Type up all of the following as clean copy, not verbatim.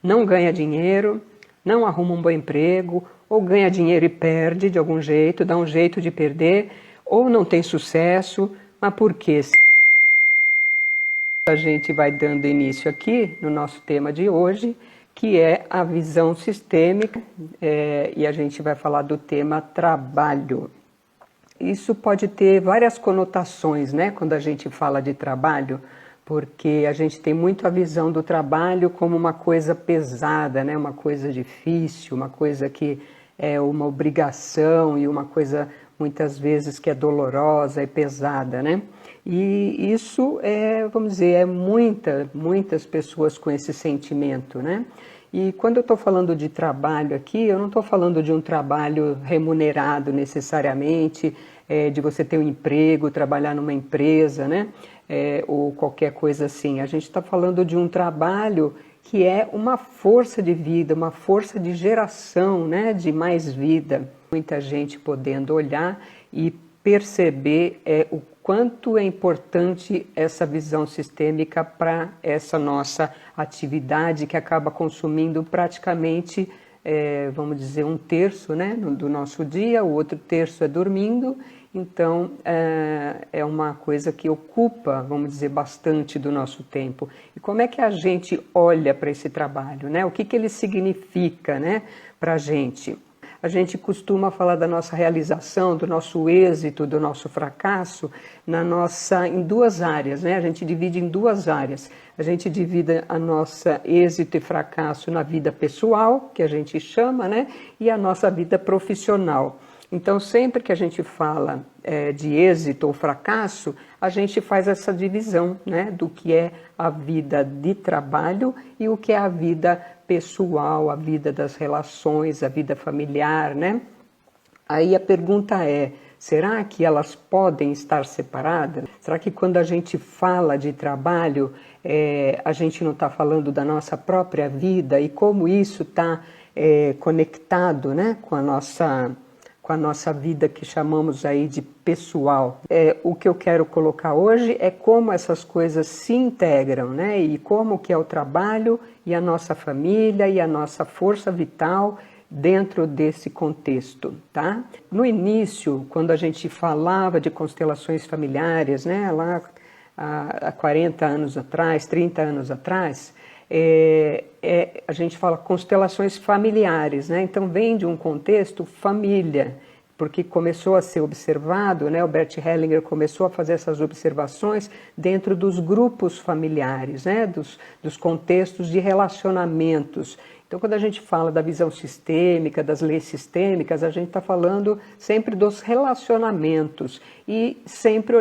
não ganha dinheiro, não arruma um bom emprego, ou ganha dinheiro e perde de algum jeito, dá um jeito de perder, ou não tem sucesso. Mas por quê? A gente vai dando início aqui no nosso tema de hoje, que é a visão sistêmica, e a gente vai falar do tema trabalho. Isso pode ter várias conotações, né, quando a gente fala de trabalho, porque a gente tem muito a visão do trabalho como uma coisa pesada, né, uma coisa difícil, uma coisa que é uma obrigação e uma coisa muitas vezes que é dolorosa e pesada, né? E isso vamos dizer, muitas pessoas com esse sentimento, né? E quando eu estou falando de trabalho aqui, eu não estou falando de um trabalho remunerado necessariamente, de você ter um emprego, trabalhar numa empresa, né? Ou qualquer coisa assim. A gente está falando de um trabalho que é uma força de vida, uma força de geração, né? De mais vida. Muita gente podendo olhar e perceber o quanto é importante essa visão sistêmica para essa nossa atividade que acaba consumindo praticamente, vamos dizer, 1/3, né, do nosso dia, o outro terço é dormindo, então é uma coisa que ocupa, vamos dizer, bastante do nosso tempo. E como é que a gente olha para esse trabalho, né? O que ele significa, né, para a gente? A gente costuma falar da nossa realização, do nosso êxito, do nosso fracasso, em duas áreas, né? A gente divide em duas áreas. A gente divide a nossa êxito e fracasso na vida pessoal, que a gente chama, né? E a nossa vida profissional. Então, sempre que a gente fala de êxito ou fracasso, a gente faz essa divisão, né? Do que é a vida de trabalho e o que é a vida pessoal, a vida das relações, a vida familiar, né? Aí a pergunta é, será que elas podem estar separadas? Será que quando a gente fala de trabalho, a gente não está falando da nossa própria vida e como isso está conectado, né, com a nossa vida que chamamos aí de pessoal? O que eu quero colocar hoje é como essas coisas se integram, né? E como que é o trabalho e a nossa família e a nossa força vital dentro desse contexto, tá? No início, quando a gente falava de constelações familiares, né, lá há 40 anos atrás, 30 anos atrás, a gente fala constelações familiares, né? Então vem de um contexto família, porque começou a ser observado, né? O Bert Hellinger começou a fazer essas observações dentro dos grupos familiares, né? Dos contextos de relacionamentos. Então, quando a gente fala da visão sistêmica, das leis sistêmicas, a gente está falando sempre dos relacionamentos e sempre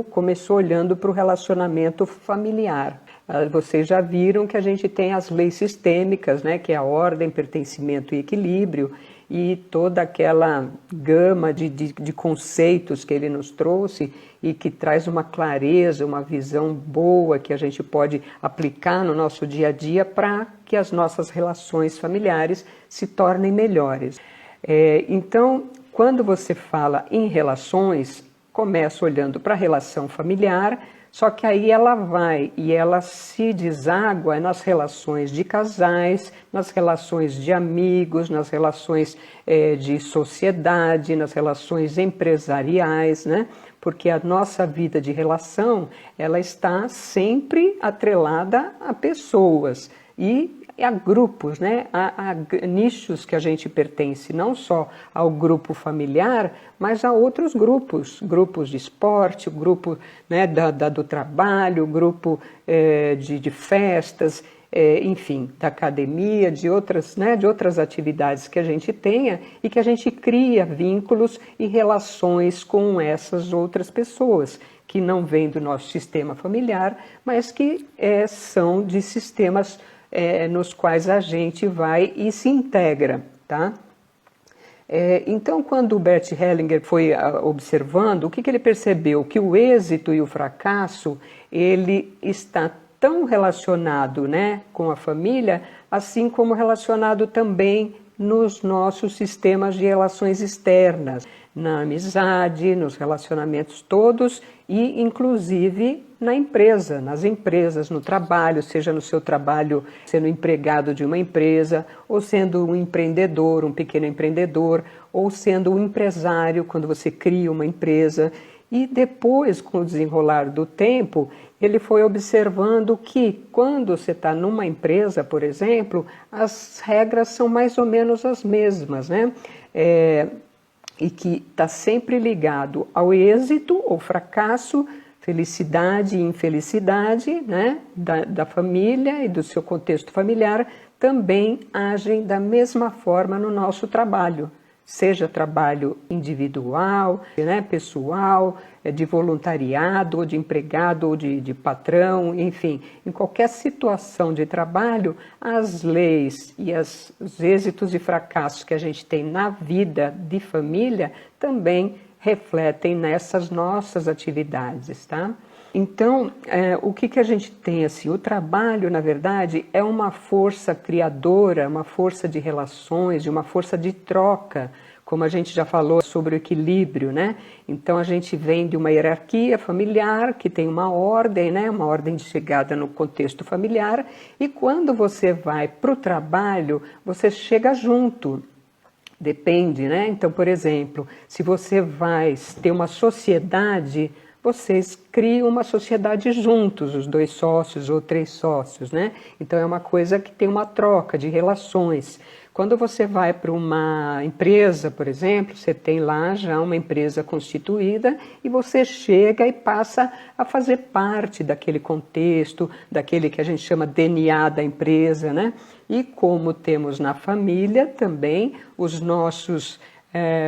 começou olhando para o relacionamento familiar. Vocês já viram que a gente tem as leis sistêmicas, né, que é a ordem, pertencimento e equilíbrio, e toda aquela gama de conceitos que ele nos trouxe e que traz uma clareza, uma visão boa que a gente pode aplicar no nosso dia a dia para que as nossas relações familiares se tornem melhores. Então, quando você fala em relações, começa olhando para a relação familiar, só que aí ela vai e ela se deságua nas relações de casais, nas relações de amigos, nas relações de sociedade, nas relações empresariais, né? Porque a nossa vida de relação, ela está sempre atrelada a pessoas e a grupos, né? A nichos que a gente pertence, não só ao grupo familiar, mas a outros grupos de esporte, o grupo, né, do trabalho, o grupo de festas, enfim, da academia, de outras atividades que a gente tenha e que a gente cria vínculos e relações com essas outras pessoas que não vêm do nosso sistema familiar, mas que são de sistemas nos quais a gente vai e se integra, tá? Então, quando o Bert Hellinger foi observando, o que ele percebeu? Que o êxito e o fracasso, ele está tão relacionado, né, com a família, assim como relacionado também nos nossos sistemas de relações externas, na amizade, nos relacionamentos todos e, inclusive, na empresa, nas empresas, no trabalho, seja no seu trabalho sendo empregado de uma empresa, ou sendo um empreendedor, um pequeno empreendedor, ou sendo um empresário quando você cria uma empresa. E depois, com o desenrolar do tempo, ele foi observando que quando você está numa empresa, por exemplo, as regras são mais ou menos as mesmas, né? E que está sempre ligado ao êxito ou fracasso, felicidade e infelicidade, né, da família e do seu contexto familiar, também agem da mesma forma no nosso trabalho. Seja trabalho individual, né, pessoal, de voluntariado, ou de empregado, ou de patrão, enfim. Em qualquer situação de trabalho, as leis e os êxitos e fracassos que a gente tem na vida de família também refletem nessas nossas atividades, tá? Então, o que a gente tem assim? O trabalho, na verdade, é uma força criadora, uma força de relações, uma força de troca, como a gente já falou sobre o equilíbrio, né? Então, a gente vem de uma hierarquia familiar, que tem uma ordem, né? Uma ordem de chegada no contexto familiar, e quando você vai para o trabalho, você chega junto. Depende, né? Então, por exemplo, se você vai ter uma sociedade, vocês criam uma sociedade juntos, os 2 sócios ou 3 sócios, né? Então é uma coisa que tem uma troca de relações. Quando você vai para uma empresa, por exemplo, você tem lá já uma empresa constituída e você chega e passa a fazer parte daquele contexto, daquele que a gente chama DNA da empresa, né? E como temos na família também os nossos,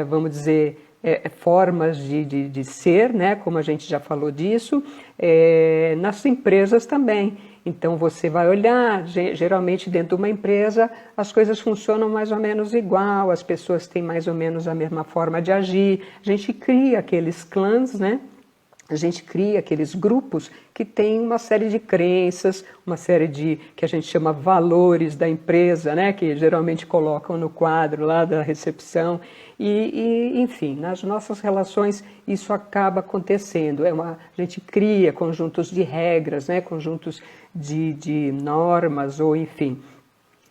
vamos dizer, formas de ser, né? Como a gente já falou disso, nas empresas também. Então você vai olhar, geralmente dentro de uma empresa as coisas funcionam mais ou menos igual, as pessoas têm mais ou menos a mesma forma de agir, a gente cria aqueles clãs, né? A gente cria aqueles grupos que têm uma série de crenças, uma série de, que a gente chama valores da empresa, né? Que geralmente colocam no quadro lá da recepção. Enfim, nas nossas relações isso acaba acontecendo. A gente cria conjuntos de regras, né? Conjuntos de normas, ou enfim,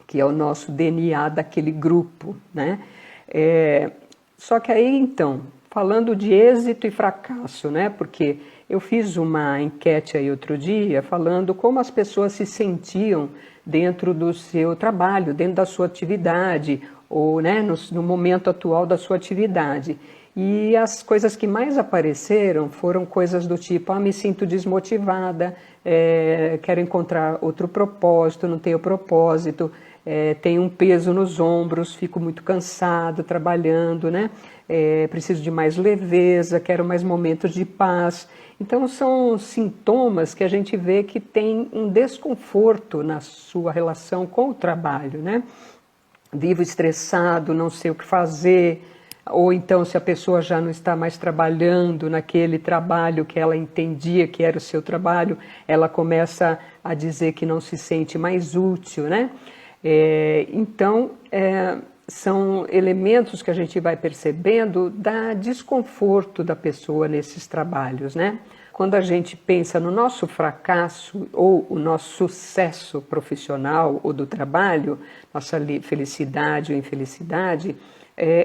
que é o nosso DNA daquele grupo, né? Só que aí, então, falando de êxito e fracasso, né? Porque eu fiz uma enquete aí outro dia falando como as pessoas se sentiam dentro do seu trabalho, dentro da sua atividade, ou né, no momento atual da sua atividade. E as coisas que mais apareceram foram coisas do tipo: me sinto desmotivada, quero encontrar outro propósito, não tenho propósito, tenho um peso nos ombros, fico muito cansado trabalhando, né? Preciso de mais leveza, quero mais momentos de paz. Então são sintomas que a gente vê que tem um desconforto na sua relação com o trabalho, né? Vivo estressado, não sei o que fazer, ou então se a pessoa já não está mais trabalhando naquele trabalho que ela entendia que era o seu trabalho, ela começa a dizer que não se sente mais útil, né? Então, são elementos que a gente vai percebendo da desconforto da pessoa nesses trabalhos, né? Quando a gente pensa no nosso fracasso ou o nosso sucesso profissional ou do trabalho, nossa felicidade ou infelicidade,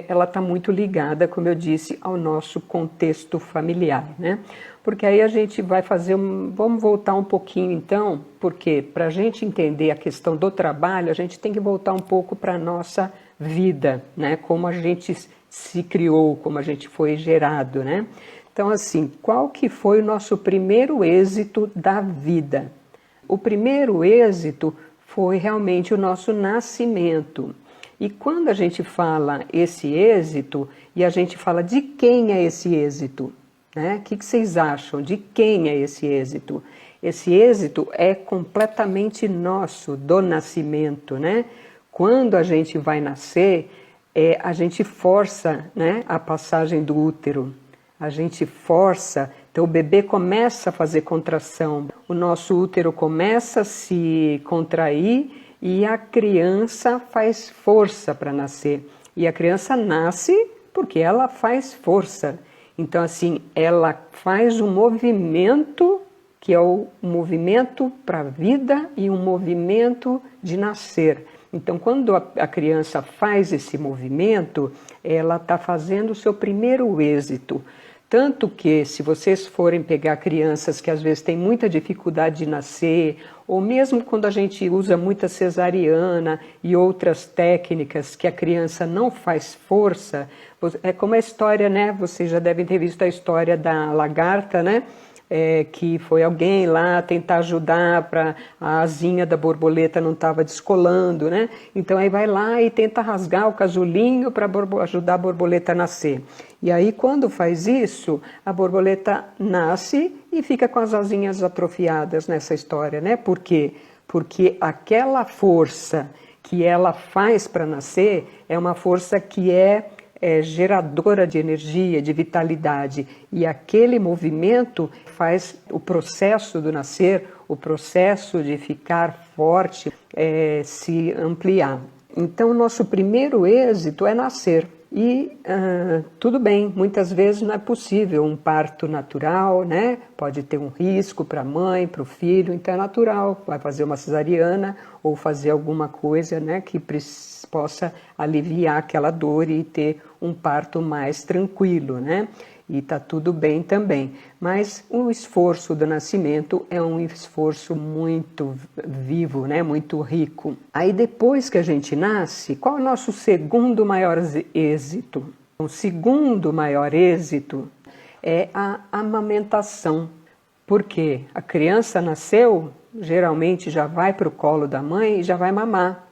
ela está muito ligada, como eu disse, ao nosso contexto familiar, né? Porque aí a gente vai fazer vamos voltar um pouquinho então, porque para a gente entender a questão do trabalho, a gente tem que voltar um pouco para a nossa vida, né? Como a gente se criou, como a gente foi gerado, né? Então, assim, qual que foi o nosso primeiro êxito da vida? O primeiro êxito foi realmente o nosso nascimento. E quando a gente fala esse êxito, e a gente fala de quem é esse êxito, né? O que vocês acham? De quem é esse êxito? Esse êxito é completamente nosso, do nascimento, né? Quando a gente vai nascer, a gente força, né, a passagem do útero. A gente força, então o bebê começa a fazer contração, o nosso útero começa a se contrair e a criança faz força para nascer. E a criança nasce porque ela faz força. Então, assim, ela faz um movimento que é o movimento para a vida e um movimento de nascer. Então, quando a criança faz esse movimento, ela está fazendo o seu primeiro êxito. Tanto que, se vocês forem pegar crianças que às vezes têm muita dificuldade de nascer, ou mesmo quando a gente usa muita cesariana e outras técnicas que a criança não faz força, é como a história, né? Vocês já devem ter visto a história da lagarta, né? Que foi alguém lá tentar ajudar para a asinha da borboleta não estava descolando, né? Então aí vai lá e tenta rasgar o casulinho para ajudar a borboleta a nascer. E aí quando faz isso, a borboleta nasce e fica com as asinhas atrofiadas nessa história, né? Por quê? Porque aquela força que ela faz para nascer é uma força que é geradora de energia, de vitalidade, e aquele movimento faz o processo do nascer, o processo de ficar forte, se ampliar. Então, o nosso primeiro êxito é nascer. E tudo bem, muitas vezes não é possível um parto natural, né? Pode ter um risco para a mãe, para o filho, então é natural, vai fazer uma cesariana ou fazer alguma coisa, né, que possa aliviar aquela dor e ter um parto mais tranquilo, né? E tá tudo bem também. Mas o esforço do nascimento é um esforço muito vivo, né? Muito rico. Aí depois que a gente nasce, qual é o nosso segundo maior êxito? O segundo maior êxito é a amamentação. Porque a criança nasceu, geralmente já vai para o colo da mãe e já vai mamar.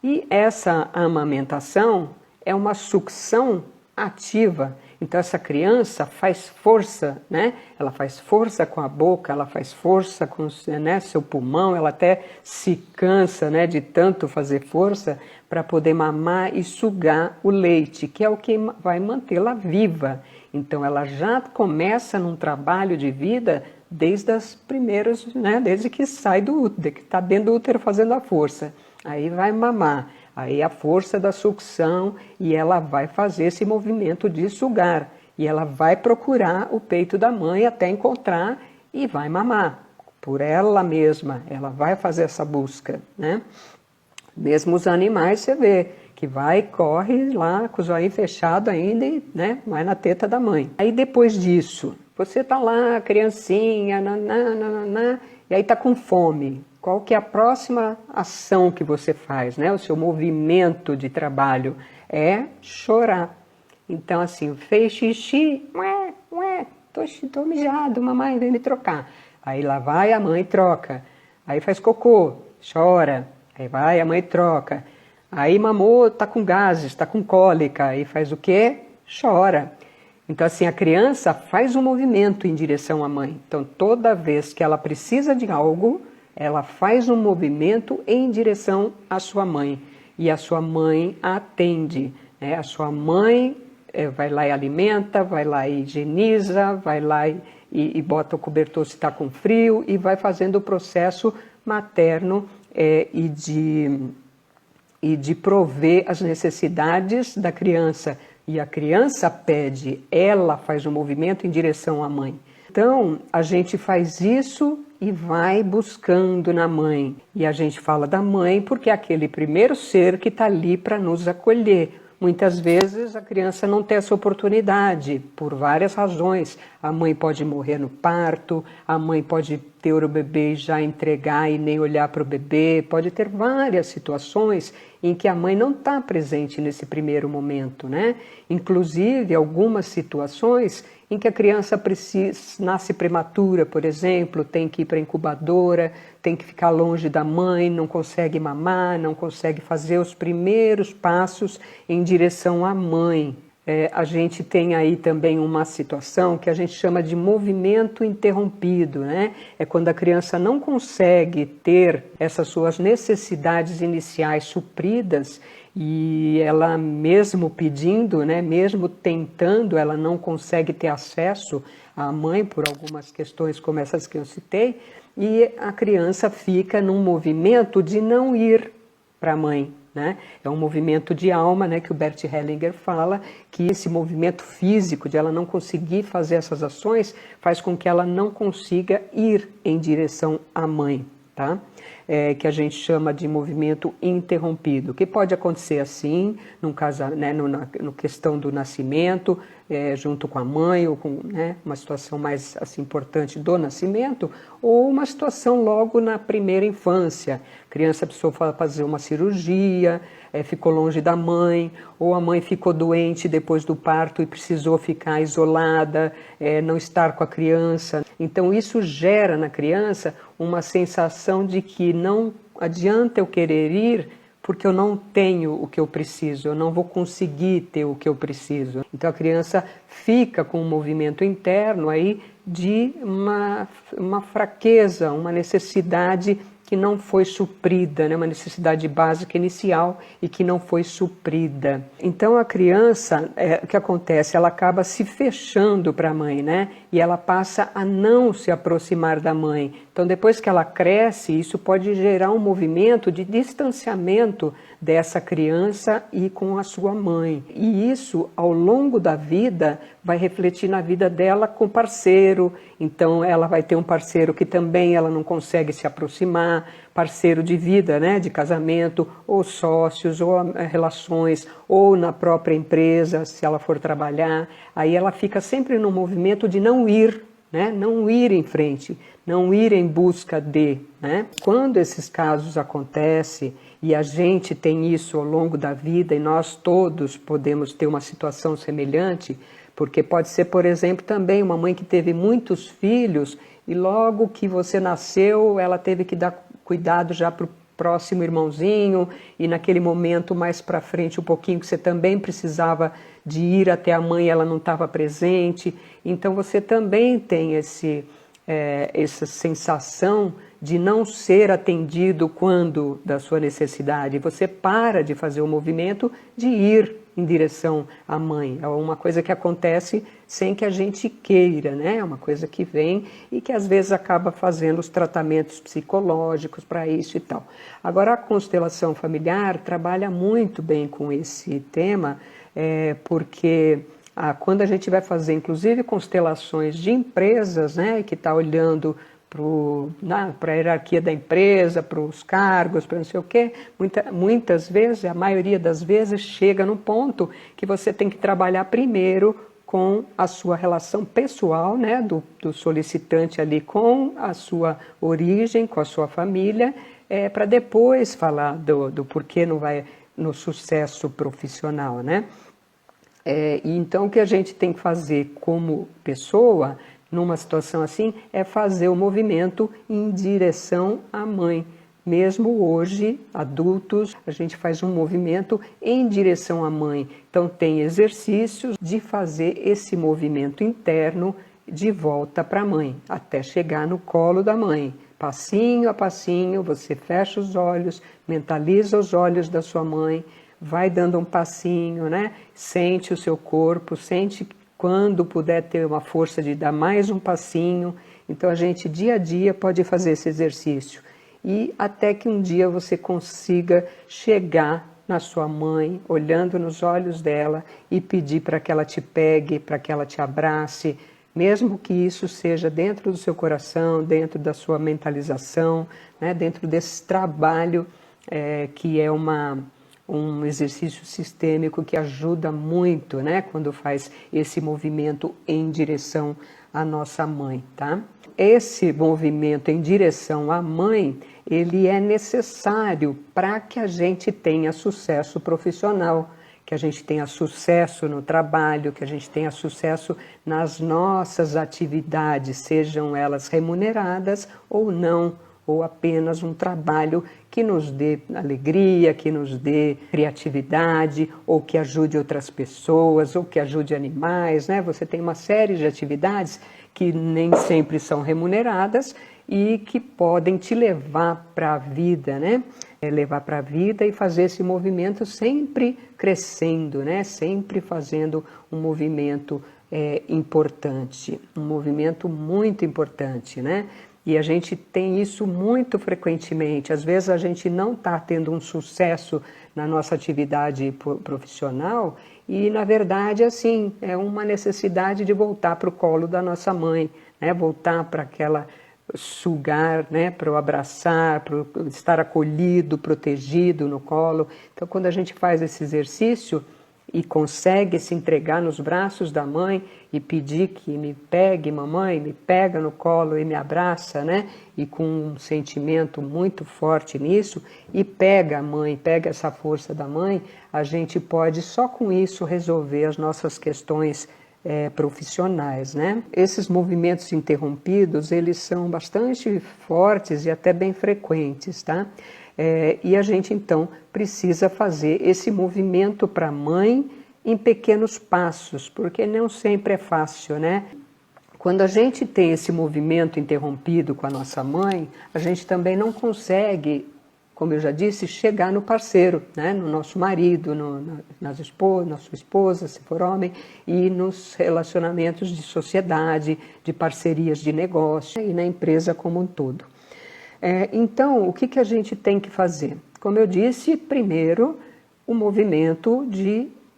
E essa amamentação é uma sucção ativa. Então essa criança faz força, né? Ela faz força com a boca, ela faz força com, né, seu pulmão, ela até se cansa, né, de tanto fazer força para poder mamar e sugar o leite, que é o que vai mantê-la viva. Então ela já começa num trabalho de vida desde as primeiras, né, desde que sai do útero, que está dentro do útero fazendo a força. Aí vai mamar. Aí a força da sucção e ela vai fazer esse movimento de sugar. E ela vai procurar o peito da mãe até encontrar e vai mamar. Por ela mesma, ela vai fazer essa busca, né? Mesmo os animais, você vê que vai, corre lá com o zoinho fechado ainda e, né, vai na teta da mãe. Aí depois disso, você tá lá, criancinha, e aí tá com fome. Qual que é a próxima ação que você faz, né? O seu movimento de trabalho é chorar. Então, assim, fez xixi, tô mijado, mamãe vem me trocar. Aí lá vai a mãe troca. Aí faz cocô, chora. Aí vai a mãe troca. Aí mamou, tá com gases, tá com cólica. Aí faz o quê? Chora. Então, assim, a criança faz um movimento em direção à mãe. Então, toda vez que ela precisa de algo, ela faz um movimento em direção à sua mãe. E a sua mãe a atende, né? A sua mãe vai lá e alimenta, vai lá e higieniza, vai lá e bota o cobertor se está com frio e vai fazendo o processo materno e de prover as necessidades da criança. E a criança pede, ela faz um movimento em direção à mãe. Então, a gente faz isso e vai buscando na mãe. E a gente fala da mãe porque é aquele primeiro ser que está ali para nos acolher. Muitas vezes a criança não tem essa oportunidade, por várias razões. A mãe pode morrer no parto, a mãe pode ter o bebê e já entregar e nem olhar para o bebê. Pode ter várias situações em que a mãe não está presente nesse primeiro momento, né? Inclusive algumas situações em que a criança nasce prematura, por exemplo, tem que ir para a incubadora, tem que ficar longe da mãe, não consegue mamar, não consegue fazer os primeiros passos em direção à mãe. A gente tem aí também uma situação que a gente chama de movimento interrompido, né? É quando a criança não consegue ter essas suas necessidades iniciais supridas e ela mesmo pedindo, né, mesmo tentando, ela não consegue ter acesso à mãe por algumas questões como essas que eu citei, e a criança fica num movimento de não ir para a mãe. né? É um movimento de alma, né, que o Bert Hellinger fala, que esse movimento físico de ela não conseguir fazer essas ações faz com que ela não consiga ir em direção à mãe, tá? Que a gente chama de movimento interrompido, que pode acontecer assim, num caso, né, no questão do nascimento, junto com a mãe, ou com, né, uma situação mais assim, importante do nascimento, ou uma situação logo na primeira infância. A criança precisou fazer uma cirurgia, ficou longe da mãe, ou a mãe ficou doente depois do parto e precisou ficar isolada, não estar com a criança. Então isso gera na criança uma sensação de que não adianta eu querer ir porque eu não tenho o que eu preciso, eu não vou conseguir ter o que eu preciso. Então a criança fica com um movimento interno aí de uma fraqueza, uma necessidade que não foi suprida, né? Uma necessidade básica inicial e que não foi suprida. Então a criança, o que acontece? Ela acaba se fechando para a mãe, né? E ela passa a não se aproximar da mãe. Então depois que ela cresce, isso pode gerar um movimento de distanciamento dessa criança e com a sua mãe. E isso, ao longo da vida, vai refletir na vida dela com parceiro. Então ela vai ter um parceiro que também ela não consegue se aproximar, parceiro de vida, né, de casamento, ou sócios, ou relações, ou na própria empresa, se ela for trabalhar. Aí ela fica sempre no movimento de não ir, né, não ir em frente, não ir em busca de, né? Quando esses casos acontecem, e a gente tem isso ao longo da vida, e nós todos podemos ter uma situação semelhante, porque pode ser, por exemplo, também uma mãe que teve muitos filhos, e logo que você nasceu, ela teve que dar cuidado já para o próximo irmãozinho, e naquele momento mais para frente um pouquinho que você também precisava de ir até a mãe, ela não estava presente. Então você também tem essa sensação de não ser atendido quando da sua necessidade. Você para de fazer o movimento de ir em direção à mãe. É uma coisa que acontece sem que a gente queira, né? É uma coisa que vem e que às vezes acaba fazendo os tratamentos psicológicos para isso e tal. Agora, a constelação familiar trabalha muito bem com esse tema, porque quando a gente vai fazer, inclusive, constelações de empresas, né, que está olhando para a hierarquia da empresa, para os cargos, para não sei o quê, muitas vezes, a maioria das vezes, chega no ponto que você tem que trabalhar primeiro com a sua relação pessoal, né, do solicitante ali com a sua origem, com a sua família, para depois falar do porquê não vai no sucesso profissional, né? E então o que a gente tem que fazer como pessoa, numa situação assim, é fazer o movimento em direção à mãe. Mesmo hoje, adultos, a gente faz um movimento em direção à mãe. Então tem exercícios de fazer esse movimento interno de volta para a mãe, até chegar no colo da mãe. Passinho a passinho, você fecha os olhos, mentaliza os olhos da sua mãe, vai dando um passinho, né? Sente o seu corpo, sente quando puder ter uma força de dar mais um passinho. Então a gente dia a dia pode fazer esse exercício. E até que um dia você consiga chegar na sua mãe, olhando nos olhos dela e pedir para que ela te pegue, para que ela te abrace, mesmo que isso seja dentro do seu coração, dentro da sua mentalização, né? Dentro desse trabalho que é um exercício sistêmico que ajuda muito, né, quando faz esse movimento em direção à nossa mãe, tá? Esse movimento em direção à mãe, ele é necessário para que a gente tenha sucesso profissional, que a gente tenha sucesso no trabalho, que a gente tenha sucesso nas nossas atividades, sejam elas remuneradas ou não, ou apenas um trabalho que nos dê alegria, que nos dê criatividade, ou que ajude outras pessoas, ou que ajude animais, né? Você tem uma série de atividades que nem sempre são remuneradas e que podem te levar para a vida, né? Levar para a vida e fazer esse movimento sempre crescendo, né? Sempre fazendo um movimento importante, um movimento muito importante, né? E a gente tem isso muito frequentemente. Às vezes a gente não está tendo um sucesso na nossa atividade profissional e, na verdade, assim, é uma necessidade de voltar para o colo da nossa mãe, né? Voltar para aquela sugar, né? Para o abraçar, para estar acolhido, protegido no colo. Então, quando a gente faz esse exercício e consegue se entregar nos braços da mãe e pedir que me pegue, mamãe, me pega no colo e me abraça, né? E com um sentimento muito forte nisso, e pega a mãe, pega essa força da mãe, a gente pode só com isso resolver as nossas questões profissionais, né? Esses movimentos interrompidos, eles são bastante fortes e até bem frequentes, tá? E a gente, então, precisa fazer esse movimento para a mãe em pequenos passos, porque não sempre é fácil, né? Quando a gente tem esse movimento interrompido com a nossa mãe, a gente também não consegue, como eu já disse, chegar no parceiro, né? No nosso marido, na sua esposa, se for homem, e nos relacionamentos de sociedade, de parcerias de negócio e na empresa como um todo. Então, o que a gente tem que fazer? Como eu disse, primeiro, o movimento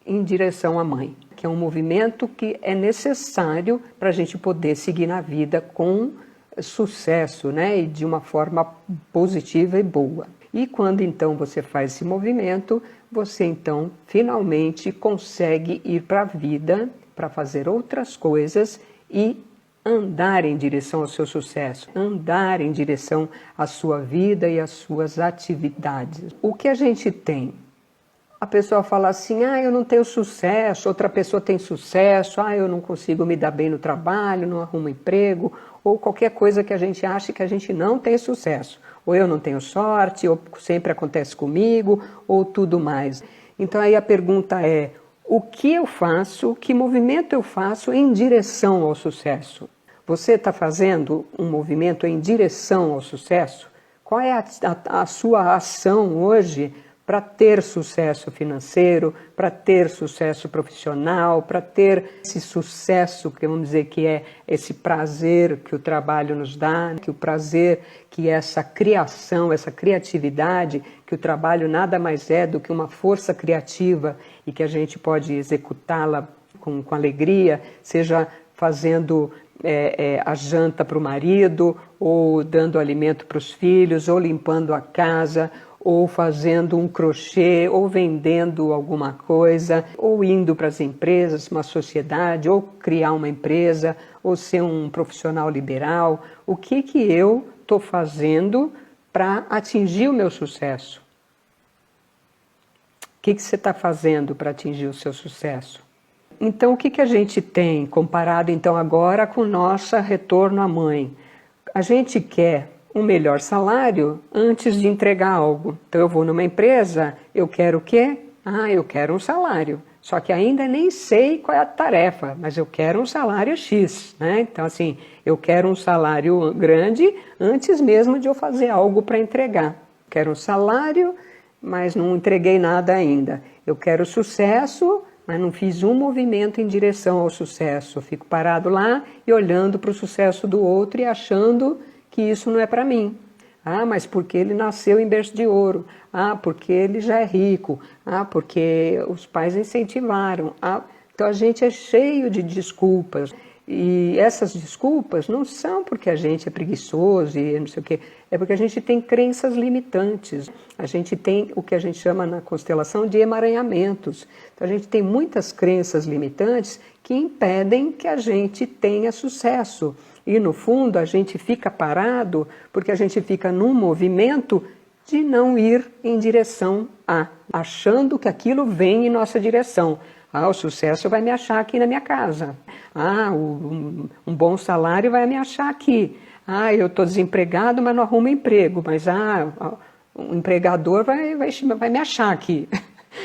em direção à mãe, que é um movimento que é necessário para a gente poder seguir na vida com sucesso, né? E de uma forma positiva e boa. E quando então você faz esse movimento, você então finalmente consegue ir para a vida, para fazer outras coisas e andar em direção ao seu sucesso, andar em direção à sua vida e às suas atividades. O que a gente tem? A pessoa fala assim, eu não tenho sucesso, outra pessoa tem sucesso, eu não consigo me dar bem no trabalho, não arrumo emprego, ou qualquer coisa que a gente ache que a gente não tem sucesso. Ou eu não tenho sorte, ou sempre acontece comigo, ou tudo mais. Então aí a pergunta é, o que eu faço, que movimento eu faço em direção ao sucesso? Você está fazendo um movimento em direção ao sucesso? Qual é a sua ação hoje para ter sucesso financeiro, para ter sucesso profissional, para ter esse sucesso, que vamos dizer que é esse prazer que o trabalho nos dá, que o prazer, que é essa criação, essa criatividade, que o trabalho nada mais é do que uma força criativa e que a gente pode executá-la com alegria, seja fazendo a janta para o marido, ou dando alimento para os filhos, ou limpando a casa, ou fazendo um crochê, ou vendendo alguma coisa, ou indo para as empresas, uma sociedade, ou criar uma empresa, ou ser um profissional liberal. O que eu estou fazendo para atingir o meu sucesso? O que você está fazendo para atingir o seu sucesso? Então, o que a gente tem comparado então agora com o nosso retorno à mãe? A gente quer um melhor salário antes de entregar algo. Então eu vou numa empresa, eu quero o quê? Eu quero um salário. Só que ainda nem sei qual é a tarefa, mas eu quero um salário X, né? Então assim, eu quero um salário grande antes mesmo de eu fazer algo para entregar. Quero um salário, mas não entreguei nada ainda. Eu quero sucesso, mas não fiz um movimento em direção ao sucesso. Eu fico parado lá e olhando para o sucesso do outro e achando que isso não é para mim. Mas porque ele nasceu em berço de ouro. Porque ele já é rico. Porque os pais incentivaram. Então a gente é cheio de desculpas. E essas desculpas não são porque a gente é preguiçoso e não sei o quê. É porque a gente tem crenças limitantes. A gente tem o que a gente chama na constelação de emaranhamentos. Então a gente tem muitas crenças limitantes que impedem que a gente tenha sucesso. E no fundo a gente fica parado porque a gente fica num movimento de não ir em direção achando que aquilo vem em nossa direção. O sucesso vai me achar aqui na minha casa. Um bom salário vai me achar aqui. Eu estou desempregado, mas não arrumo emprego. Mas o empregador vai me achar aqui.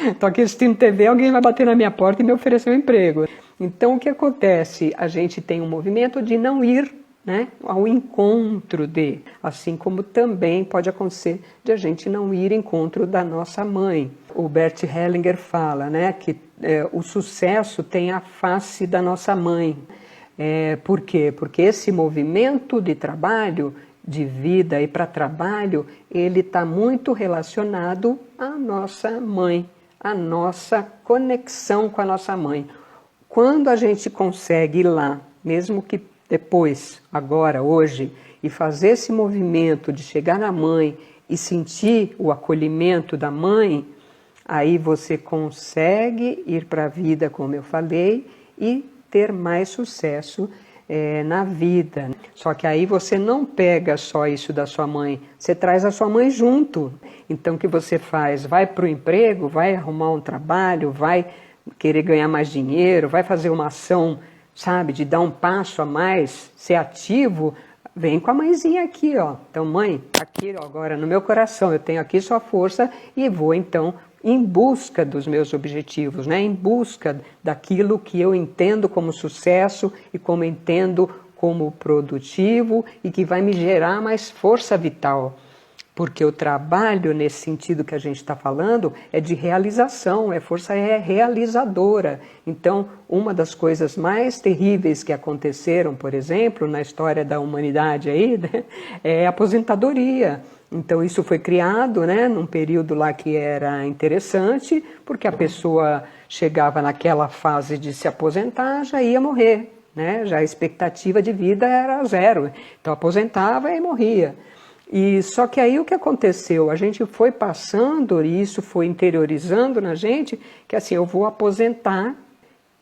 Estou aqui assistindo TV, alguém vai bater na minha porta e me oferecer um emprego. Então o que acontece? A gente tem um movimento de não ir, né, ao encontro assim como também pode acontecer de a gente não ir ao encontro da nossa mãe. O Bert Hellinger fala, né, que o sucesso tem a face da nossa mãe. Por quê? Porque esse movimento de trabalho de vida e para trabalho, ele está muito relacionado à nossa mãe, à nossa conexão com a nossa mãe. Quando a gente consegue ir lá, mesmo que depois, agora, hoje, e fazer esse movimento de chegar na mãe e sentir o acolhimento da mãe, aí você consegue ir para a vida, como eu falei, e ter mais sucesso na vida. Só que aí você não pega só isso da sua mãe, você traz a sua mãe junto. Então o que você faz? Vai para o emprego, vai arrumar um trabalho, vai querer ganhar mais dinheiro, vai fazer uma ação, sabe, de dar um passo a mais, ser ativo, vem com a mãezinha aqui, ó. Então, mãe, aqui ó, agora no meu coração, eu tenho aqui sua força e vou então em busca dos meus objetivos, né? Em busca daquilo que eu entendo como sucesso e como entendo como produtivo e que vai me gerar mais força vital. Porque o trabalho, nesse sentido que a gente está falando, é de realização, força realizadora. Então, uma das coisas mais terríveis que aconteceram, por exemplo, na história da humanidade aí, né, é a aposentadoria. Então, isso foi criado, né, num período lá que era interessante, porque a pessoa chegava naquela fase de se aposentar, já ia morrer, né? Já a expectativa de vida era zero. Então, aposentava e morria. E só que aí o que aconteceu? A gente foi passando, e isso foi interiorizando na gente, que assim, eu vou aposentar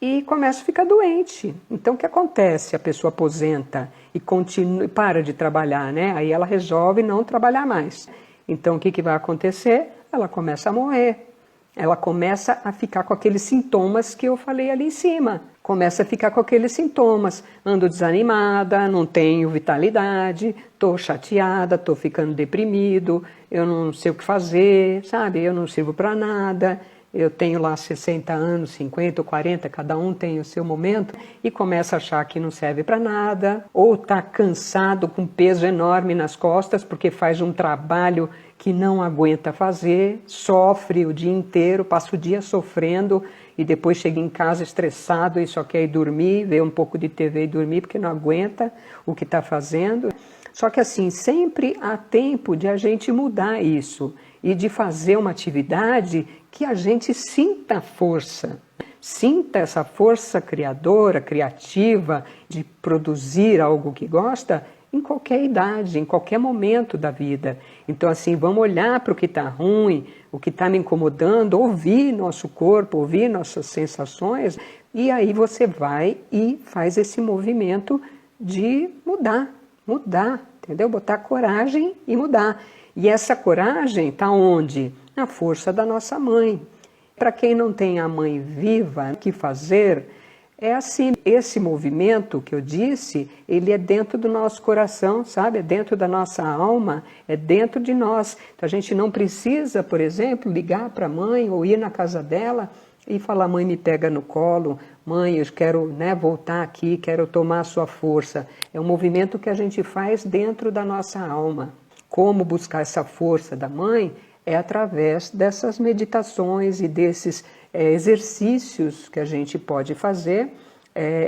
e começo a ficar doente. Então o que acontece? A pessoa aposenta e continua, para de trabalhar, né? Aí ela resolve não trabalhar mais. Então o que vai acontecer? Ela começa a morrer. Ela começa a ficar com aqueles sintomas que eu falei ali em cima. Começa a ficar com aqueles sintomas. Ando desanimada, não tenho vitalidade, estou chateada, estou ficando deprimido, eu não sei o que fazer, sabe? Eu não sirvo para nada, eu tenho lá 60 anos, 50 ou 40, cada um tem o seu momento, e começa a achar que não serve para nada, ou está cansado com peso enorme nas costas, porque faz um trabalho que não aguenta fazer, sofre o dia inteiro, passa o dia sofrendo e depois chega em casa estressado e só quer ir dormir, ver um pouco de TV e dormir porque não aguenta o que está fazendo. Só que assim, sempre há tempo de a gente mudar isso e de fazer uma atividade que a gente sinta força. Sinta essa força criadora, criativa, de produzir algo que gosta, em qualquer idade, em qualquer momento da vida. Então assim, vamos olhar para o que está ruim, o que está me incomodando, ouvir nosso corpo, ouvir nossas sensações, e aí você vai e faz esse movimento de mudar, entendeu? Botar coragem e mudar. E essa coragem está onde? Na força da nossa mãe. Para quem não tem a mãe viva, o que fazer? É assim, esse movimento que eu disse, ele é dentro do nosso coração, sabe? É dentro da nossa alma, é dentro de nós. Então a gente não precisa, por exemplo, ligar para a mãe ou ir na casa dela e falar, mãe, me pega no colo, mãe, eu quero, né, voltar aqui, quero tomar a sua força. É um movimento que a gente faz dentro da nossa alma. Como buscar essa força da mãe? É através dessas meditações e desses exercícios que a gente pode fazer,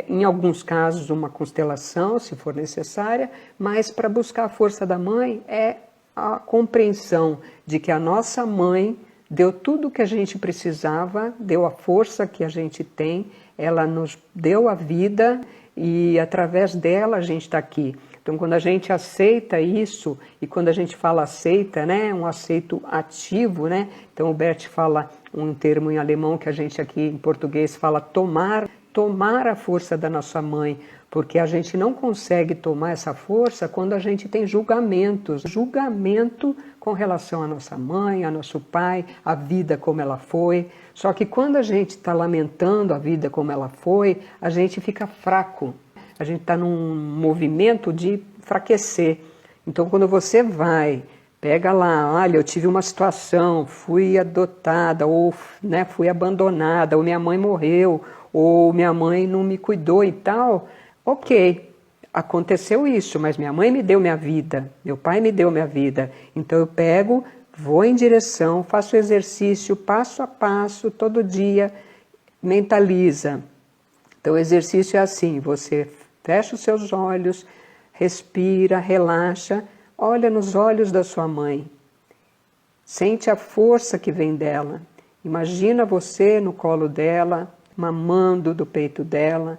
em alguns casos uma constelação, se for necessária, mas para buscar a força da mãe é a compreensão de que a nossa mãe deu tudo o que a gente precisava, deu a força que a gente tem, ela nos deu a vida e através dela a gente está aqui. Então, quando a gente aceita isso, e quando a gente fala aceita, né, um aceito ativo, né? Então, o Bert fala um termo em alemão que a gente aqui em português fala tomar a força da nossa mãe, porque a gente não consegue tomar essa força quando a gente tem julgamentos. Julgamento com relação à nossa mãe, ao nosso pai, a vida como ela foi. Só que quando a gente está lamentando a vida como ela foi, a gente fica fraco. A gente está num movimento de enfraquecer. Então, quando você vai, pega lá, olha, eu tive uma situação, fui adotada, ou né, fui abandonada, ou minha mãe morreu, ou minha mãe não me cuidou e tal, ok, aconteceu isso, mas minha mãe me deu minha vida, meu pai me deu minha vida. Então eu pego, vou em direção, faço exercício passo a passo, todo dia, mentaliza. Então o exercício é assim, você fecha os seus olhos, respira, relaxa, Olha nos olhos da sua mãe. Sente a força que vem dela. Imagina você no colo dela, mamando do peito dela,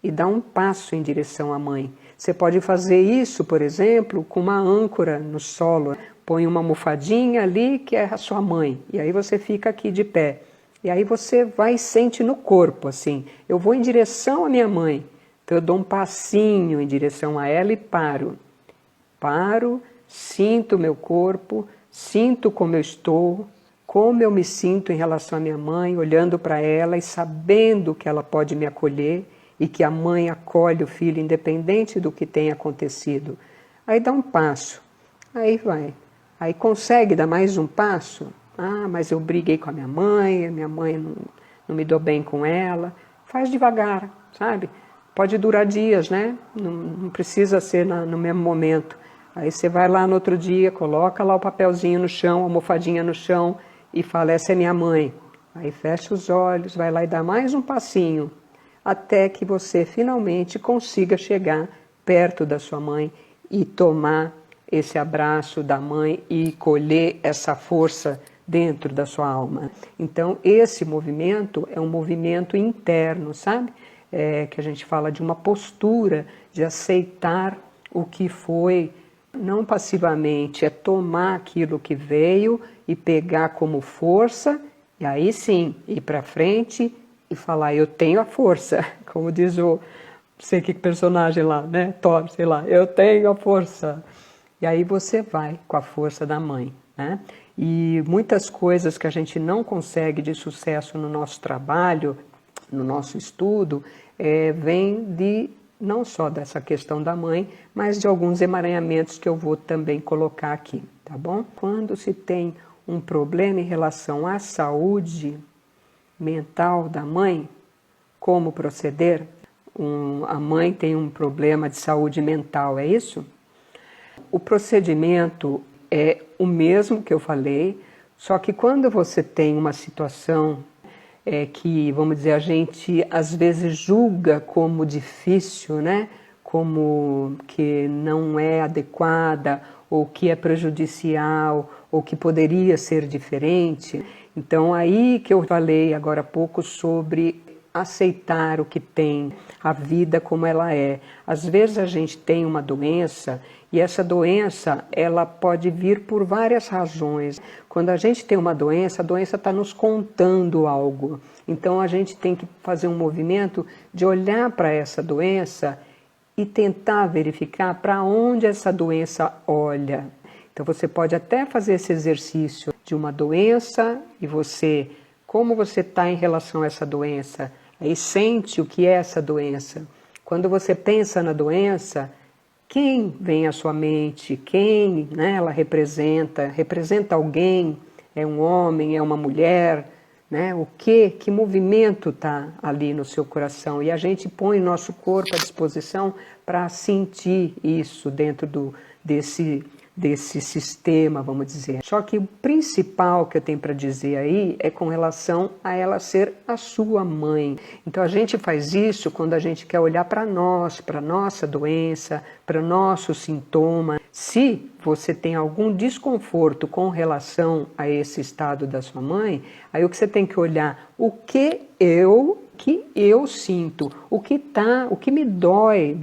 e dá um passo em direção à mãe. Você pode fazer isso, por exemplo, com uma âncora no solo. Põe uma almofadinha ali, que é a sua mãe, e aí você fica aqui de pé. E aí você vai e sente no corpo, assim, eu vou em direção à minha mãe. Então eu dou um passinho em direção a ela e paro. Paro, sinto o meu corpo, sinto como eu estou, como eu me sinto em relação à minha mãe, olhando para ela e sabendo que ela pode me acolher e que a mãe acolhe o filho independente do que tenha acontecido. Aí dá um passo, aí vai. Aí consegue dar mais um passo. Ah, mas eu briguei com a minha mãe não me dou bem com ela. Faz devagar, sabe? Pode durar dias, né? Não precisa ser no mesmo momento. Aí você vai lá no outro dia, coloca lá o papelzinho no chão, a almofadinha no chão e fala, essa é minha mãe. Aí fecha os olhos, vai lá e dá mais um passinho, até que você finalmente consiga chegar perto da sua mãe e tomar esse abraço da mãe e colher essa força dentro da sua alma. Então, esse movimento é um movimento interno, sabe? Que a gente fala de uma postura de aceitar o que foi, não passivamente, é tomar aquilo que veio e pegar como força, e aí sim, ir para frente e falar, eu tenho a força, como diz o, sei que personagem lá, né? Thor, sei lá, eu tenho a força. E aí você vai com a força da mãe, né? E muitas coisas que a gente não consegue de sucesso no nosso trabalho, no nosso estudo, vem de não só dessa questão da mãe, mas de alguns emaranhamentos que eu vou também colocar aqui, tá bom? Quando se tem um problema em relação à saúde mental da mãe, como proceder? A mãe tem um problema de saúde mental, é isso? O procedimento é o mesmo que eu falei, só que quando você tem uma situação que, vamos dizer, a gente às vezes julga como difícil, né? Como que não é adequada, ou que é prejudicial, ou que poderia ser diferente. Então, aí que eu falei agora há pouco sobre aceitar o que tem, a vida como ela é. Às vezes a gente tem uma doença e essa doença ela pode vir por várias razões. Quando a gente tem uma doença, a doença está nos contando algo. Então a gente tem que fazer um movimento de olhar para essa doença e tentar verificar para onde essa doença olha. Então você pode até fazer esse exercício de uma doença e você, como você está em relação a essa doença? Aí sente o que é essa doença. Quando você pensa na doença, quem vem à sua mente? Quem, né, ela representa? Representa alguém? É um homem? É uma mulher? Né? Que movimento está ali no seu coração? E a gente põe nosso corpo à disposição para sentir isso dentro desse sistema, vamos dizer. Só que o principal que eu tenho para dizer aí é com relação a ela ser a sua mãe. Então a gente faz isso quando a gente quer olhar para nós, para nossa doença, para nosso sintoma. Se você tem algum desconforto com relação a esse estado da sua mãe, aí o que você tem que olhar, o que eu sinto, o que me dói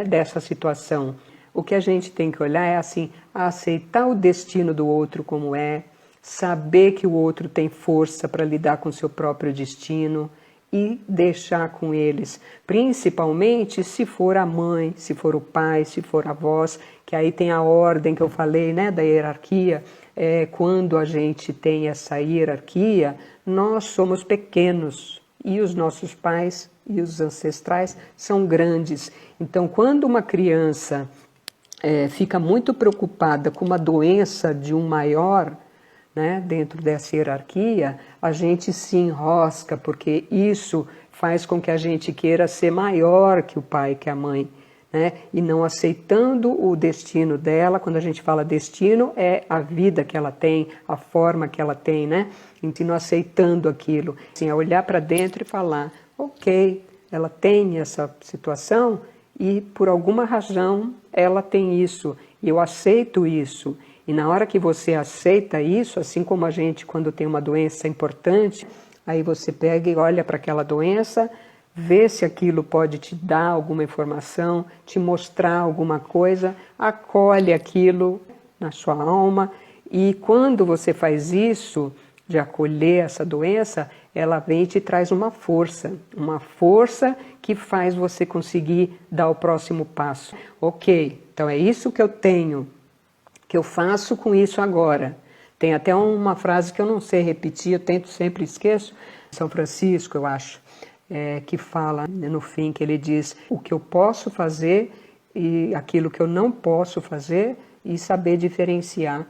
dessa situação. O que a gente tem que olhar é assim, aceitar o destino do outro como é, saber que o outro tem força para lidar com o seu próprio destino e deixar com eles, principalmente se for a mãe, se for o pai, se for a avós, que aí tem a ordem que eu falei, né, da hierarquia. Quando a gente tem essa hierarquia, nós somos pequenos e os nossos pais e os ancestrais são grandes. Então, quando uma criança fica muito preocupada com uma doença de um maior, né, dentro dessa hierarquia, a gente se enrosca, porque isso faz com que a gente queira ser maior que o pai, que a mãe, né, e não aceitando o destino dela. Quando a gente fala destino, é a vida que ela tem, a forma que ela tem, né, então não aceitando aquilo, assim, é olhar para dentro e falar, ok, ela tem essa situação, e por alguma razão ela tem isso. eu aceito isso. E na hora que você aceita isso, assim como a gente quando tem uma doença importante, aí você pega e olha para aquela doença, vê se aquilo pode te dar alguma informação, te mostrar alguma coisa, acolhe aquilo na sua alma, e quando você faz isso, de acolher essa doença, ela vem e te traz uma força que faz você conseguir dar o próximo passo. Ok, então é isso que eu tenho, que eu faço com isso agora. Tem até uma frase que eu não sei repetir, eu tento sempre esqueço, São Francisco, eu acho, que fala no fim, que ele diz o que eu posso fazer e aquilo que eu não posso fazer e saber diferenciar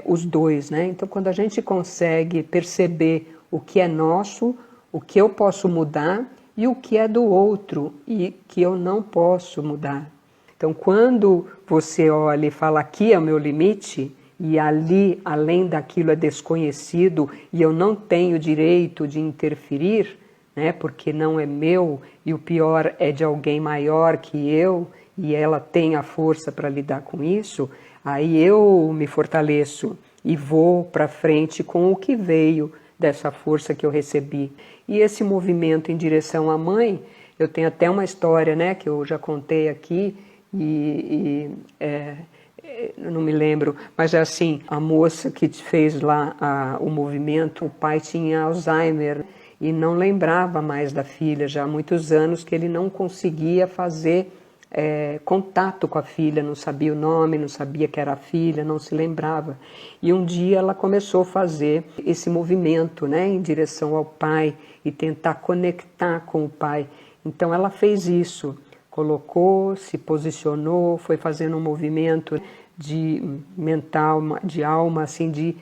os dois, né? Então, quando a gente consegue perceber o que é nosso, o que eu posso mudar e o que é do outro e que eu não posso mudar. Então, quando você olha e fala, aqui é o meu limite, e ali, além daquilo, é desconhecido e eu não tenho direito de interferir, né, porque não é meu e o pior é de alguém maior que eu e ela tem a força para lidar com isso, aí eu me fortaleço e vou para frente com o que veio dessa força que eu recebi. E esse movimento em direção à mãe, eu tenho até uma história, né, que eu já contei aqui, eu não me lembro, mas é assim, a moça que fez lá o movimento, o pai tinha Alzheimer e não lembrava mais da filha, já há muitos anos que ele não conseguia fazer contato com a filha, não sabia o nome, não sabia que era a filha, não se lembrava. E um dia ela começou a fazer esse movimento, né, em direção ao pai e tentar conectar com o pai. Então ela fez isso, colocou, se posicionou, foi fazendo um movimento de mental, de alma, assim, de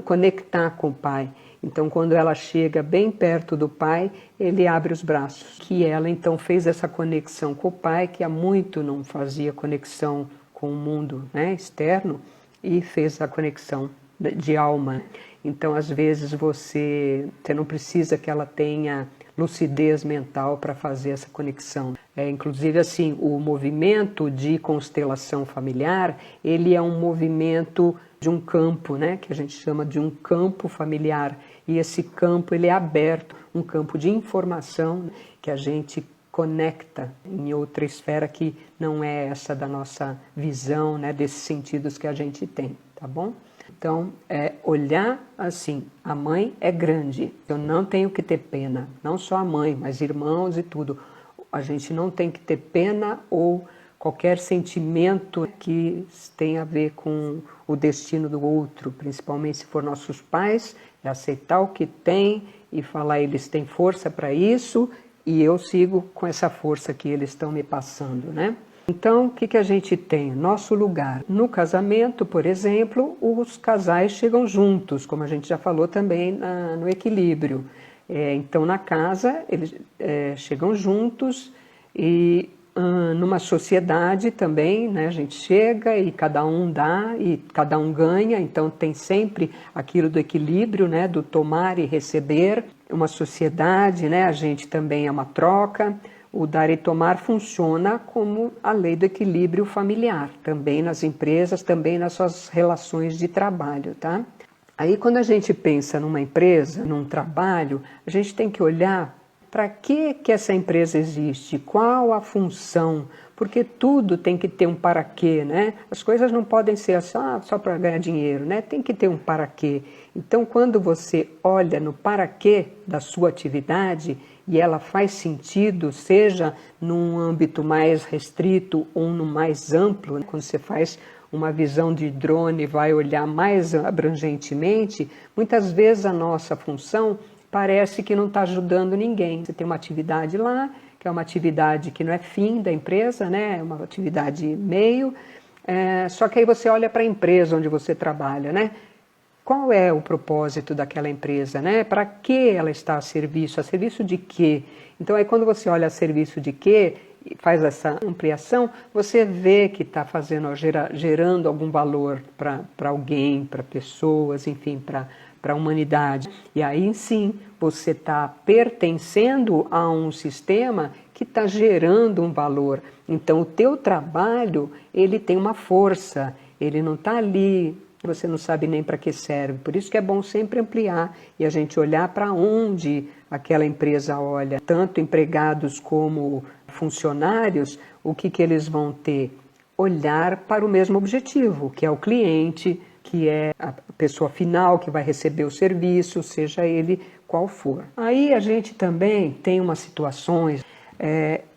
conectar com o pai. Então, quando ela chega bem perto do pai, ele abre os braços. Que ela, então, fez essa conexão com o pai, que há muito não fazia conexão com o mundo, né, externo, e fez a conexão de alma. Então, às vezes, você não precisa que ela tenha lucidez mental para fazer essa conexão. Inclusive, assim, o movimento de constelação familiar, ele é um movimento de um campo, né, que a gente chama de um campo familiar. E esse campo, ele é aberto, um campo de informação que a gente conecta em outra esfera que não é essa da nossa visão, né, desses sentidos que a gente tem, tá bom? Então, olhar assim, a mãe é grande, eu não tenho que ter pena, não só a mãe, mas irmãos e tudo. A gente não tem que ter pena ou qualquer sentimento que tenha a ver com o destino do outro, principalmente se for nossos pais, é aceitar o que tem e falar, eles têm força para isso e eu sigo com essa força que eles estão me passando, né? Então, o que a gente tem? Nosso lugar. No casamento, por exemplo, os casais chegam juntos, como a gente já falou também no equilíbrio. Então, na casa, eles chegam juntos e numa sociedade também, né, a gente chega e cada um dá e cada um ganha, então tem sempre aquilo do equilíbrio, né, do tomar e receber. Uma sociedade, né, a gente também é uma troca. O dar e tomar funciona como a lei do equilíbrio familiar, também nas empresas, também nas suas relações de trabalho, tá? Aí quando a gente pensa numa empresa, num trabalho, a gente tem que olhar para que essa empresa existe, qual a função, porque tudo tem que ter um para quê, né? As coisas não podem ser só para ganhar dinheiro, né? Tem que ter um para quê. Então, quando você olha no para quê da sua atividade e ela faz sentido, seja num âmbito mais restrito ou no mais amplo, né? Quando você faz uma visão de drone e vai olhar mais abrangentemente, muitas vezes a nossa função parece que não está ajudando ninguém. Você tem uma atividade lá, que é uma atividade que não é fim da empresa, né? É uma atividade meio, só que aí você olha para a empresa onde você trabalha, né? Qual é o propósito daquela empresa, né? Para que ela está a serviço? A serviço de quê? Então, aí quando você olha a serviço de quê, e faz essa ampliação, você vê que está gerando algum valor para alguém, para pessoas, enfim, para a humanidade. E aí sim, você está pertencendo a um sistema que está gerando um valor. Então o teu trabalho, ele tem uma força, ele não está ali, você não sabe nem para que serve. Por isso que é bom sempre ampliar e a gente olhar para onde aquela empresa olha. Tanto empregados como funcionários, o que eles vão ter? Olhar para o mesmo objetivo, que é o cliente, que é a pessoa final que vai receber o serviço, seja ele qual for. Aí a gente também tem umas situações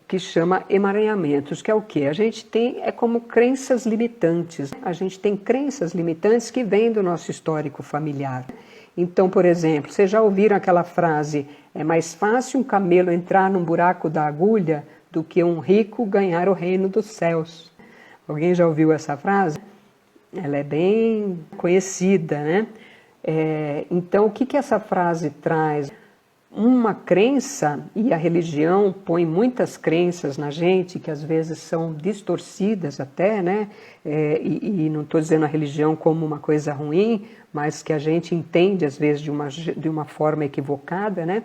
que chama emaranhamentos, que é o quê? A gente tem, é como crenças limitantes. A gente tem crenças limitantes que vêm do nosso histórico familiar. Então, por exemplo, vocês já ouviram aquela frase, é mais fácil um camelo entrar num buraco da agulha do que um rico ganhar o reino dos céus. Alguém já ouviu essa frase? Ela é bem conhecida, né? Então, o que essa frase traz? Uma crença, e a religião põe muitas crenças na gente, que às vezes são distorcidas até, né? E não estou dizendo a religião como uma coisa ruim, mas que a gente entende às vezes de uma forma equivocada, né?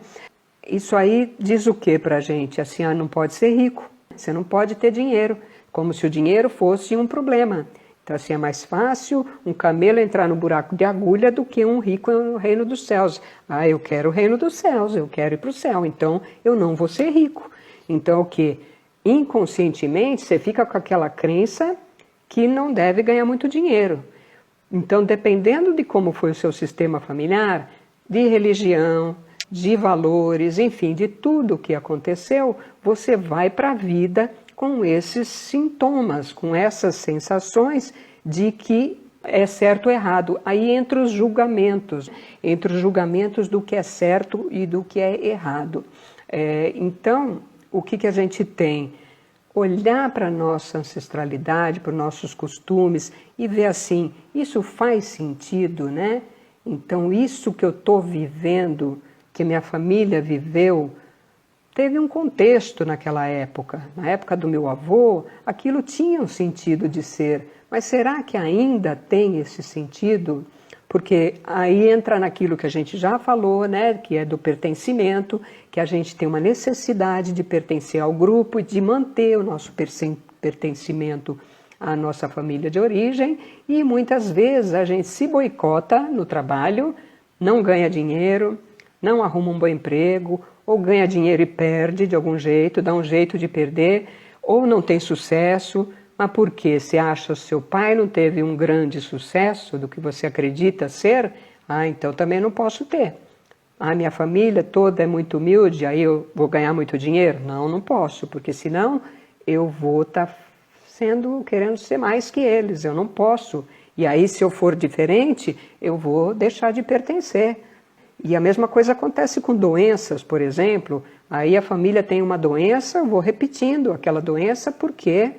Isso aí diz o que para a gente? Assim, não pode ser rico, você não pode ter dinheiro, como se o dinheiro fosse um problema. Então, assim, é mais fácil um camelo entrar no buraco de agulha do que um rico no reino dos céus. Eu quero o reino dos céus, eu quero ir para o céu, então eu não vou ser rico. Então, o que? Inconscientemente, você fica com aquela crença que não deve ganhar muito dinheiro. Então, dependendo de como foi o seu sistema familiar, de religião, de valores, enfim, de tudo o que aconteceu, você vai para a vida com esses sintomas, com essas sensações de que é certo ou errado. Aí entre os julgamentos do que é certo e do que é errado. Então, o que a gente tem? Olhar para a nossa ancestralidade, para os nossos costumes e ver assim, isso faz sentido, né? Então, isso que eu estou vivendo, que minha família viveu, teve um contexto naquela época. Na época do meu avô, aquilo tinha um sentido de ser. Mas será que ainda tem esse sentido? Porque aí entra naquilo que a gente já falou, né, que é do pertencimento, que a gente tem uma necessidade de pertencer ao grupo e de manter o nosso pertencimento à nossa família de origem. E muitas vezes a gente se boicota no trabalho, não ganha dinheiro, não arruma um bom emprego, ou ganha dinheiro e perde de algum jeito, dá um jeito de perder, ou não tem sucesso. Mas por quê? Você acha que o seu pai não teve um grande sucesso do que você acredita ser? Então também não posso ter. Minha família toda é muito humilde, aí eu vou ganhar muito dinheiro? Não posso, porque senão eu vou estar querendo ser mais que eles, eu não posso. E aí se eu for diferente, eu vou deixar de pertencer. E a mesma coisa acontece com doenças, por exemplo. Aí a família tem uma doença, eu vou repetindo aquela doença porque,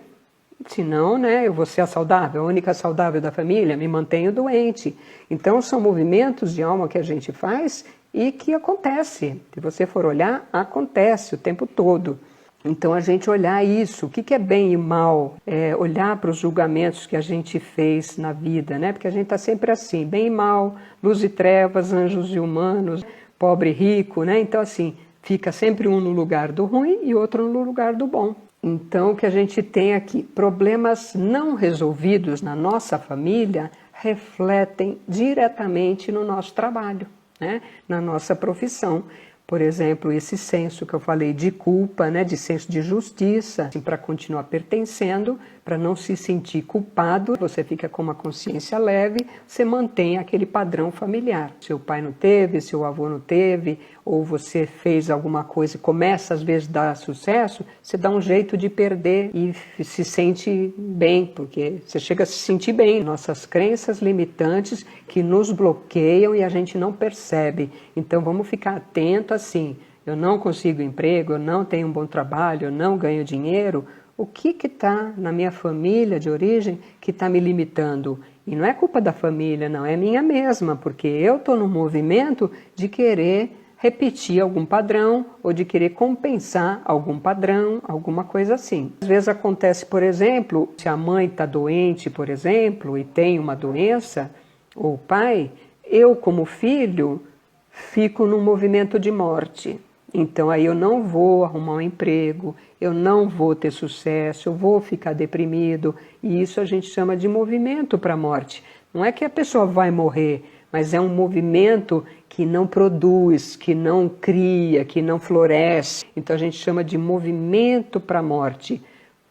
senão, né, eu vou ser a saudável, a única saudável da família, me mantenho doente. Então são movimentos de alma que a gente faz e que acontece. Se você for olhar, acontece o tempo todo. Então a gente olhar isso, o que é bem e mal, olhar para os julgamentos que a gente fez na vida, né? Porque a gente está sempre assim, bem e mal, luz e trevas, anjos e humanos, pobre e rico, né? Então assim, fica sempre um no lugar do ruim e outro no lugar do bom. Então o que a gente tem aqui, problemas não resolvidos na nossa família refletem diretamente no nosso trabalho, né? Na nossa profissão. Por exemplo, esse senso que eu falei de culpa, né, de senso de justiça, assim, para continuar pertencendo, para não se sentir culpado, você fica com uma consciência leve, você mantém aquele padrão familiar. Seu pai não teve, seu avô não teve, ou você fez alguma coisa e começa às vezes a dar sucesso, você dá um jeito de perder e se sente bem, porque você chega a se sentir bem. Nossas crenças limitantes que nos bloqueiam e a gente não percebe. Então vamos ficar atento assim, eu não consigo emprego, eu não tenho um bom trabalho, eu não ganho dinheiro. O que está na minha família de origem que está me limitando? E não é culpa da família, não, é minha mesma, porque eu estou no movimento de querer repetir algum padrão ou de querer compensar algum padrão, alguma coisa assim. Às vezes acontece, por exemplo, se a mãe está doente, por exemplo, e tem uma doença, ou o pai, eu como filho fico num movimento de morte. Então aí eu não vou arrumar um emprego, eu não vou ter sucesso, eu vou ficar deprimido. E isso a gente chama de movimento para a morte. Não é que a pessoa vai morrer, mas é um movimento que não produz, que não cria, que não floresce. Então a gente chama de movimento para a morte.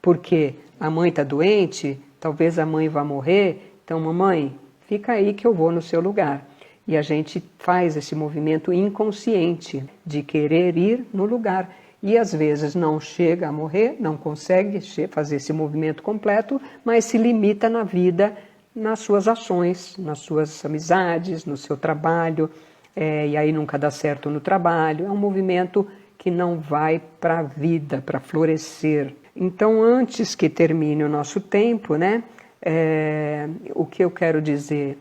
Porque a mãe está doente, talvez a mãe vá morrer, então mamãe, fica aí que eu vou no seu lugar. E a gente faz esse movimento inconsciente de querer ir no lugar. E às vezes não chega a morrer, não consegue fazer esse movimento completo, mas se limita na vida, nas suas ações, nas suas amizades, no seu trabalho, e aí nunca dá certo no trabalho. É um movimento que não vai para a vida, para florescer. Então, antes que termine o nosso tempo, né, o que eu quero dizer,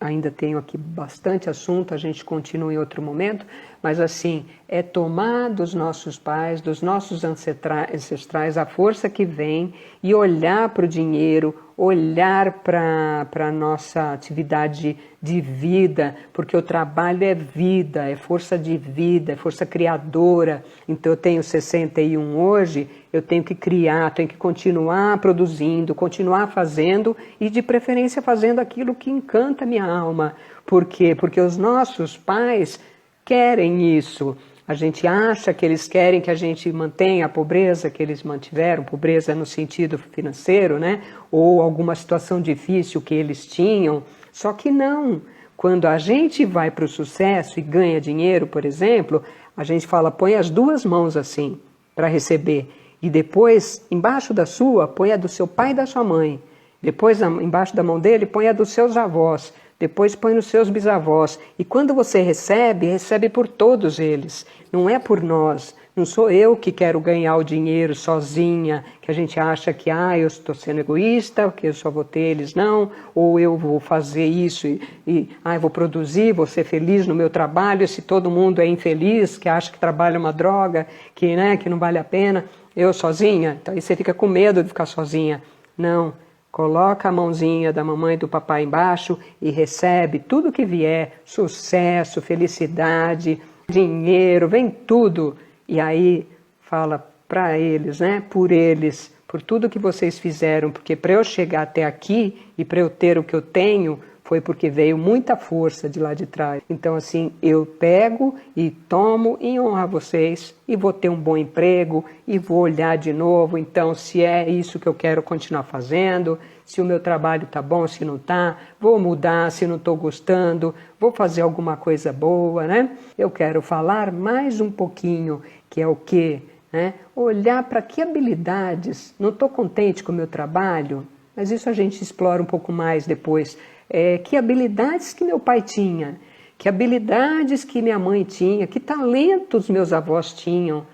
ainda tenho aqui bastante assunto, a gente continua em outro momento, mas assim, é tomar dos nossos pais, dos nossos ancestrais, a força que vem e olhar para o dinheiro, olhar para a nossa atividade de vida, porque o trabalho é vida, é força de vida, é força criadora. Então eu tenho 61 hoje, eu tenho que criar, tenho que continuar produzindo, continuar fazendo e de preferência fazendo aquilo que encanta a minha alma. Por quê? Porque os nossos pais querem isso. A gente acha que eles querem que a gente mantenha a pobreza que eles mantiveram, pobreza no sentido financeiro, né? Ou alguma situação difícil que eles tinham. Só que não. Quando a gente vai para o sucesso e ganha dinheiro, por exemplo, a gente fala, põe as duas mãos assim para receber. E depois, embaixo da sua, põe a do seu pai e da sua mãe. Depois, embaixo da mão dele, põe a dos seus avós. Depois põe nos seus bisavós. E quando você recebe, recebe por todos eles. Não é por nós. Não sou eu que quero ganhar o dinheiro sozinha, que a gente acha que eu estou sendo egoísta, que eu só vou ter eles, não. Ou eu vou fazer isso eu vou produzir, vou ser feliz no meu trabalho. Se todo mundo é infeliz, que acha que trabalho é uma droga, que não vale a pena, eu sozinha. Então aí você fica com medo de ficar sozinha. Não. Coloca a mãozinha da mamãe e do papai embaixo e recebe tudo que vier, sucesso, felicidade, dinheiro, vem tudo. E aí fala para eles, né, por eles, por tudo que vocês fizeram, porque para eu chegar até aqui e para eu ter o que eu tenho, foi porque veio muita força de lá de trás. Então assim, eu pego e tomo em honra a vocês e vou ter um bom emprego e vou olhar de novo, então se é isso que eu quero continuar fazendo, se o meu trabalho tá bom, se não tá, vou mudar, se não estou gostando, vou fazer alguma coisa boa, né? Eu quero falar mais um pouquinho, que é o quê? Né? Olhar para que habilidades, não estou contente com o meu trabalho, mas isso a gente explora um pouco mais depois. Que habilidades que meu pai tinha, que habilidades que minha mãe tinha, que talentos meus avós tinham,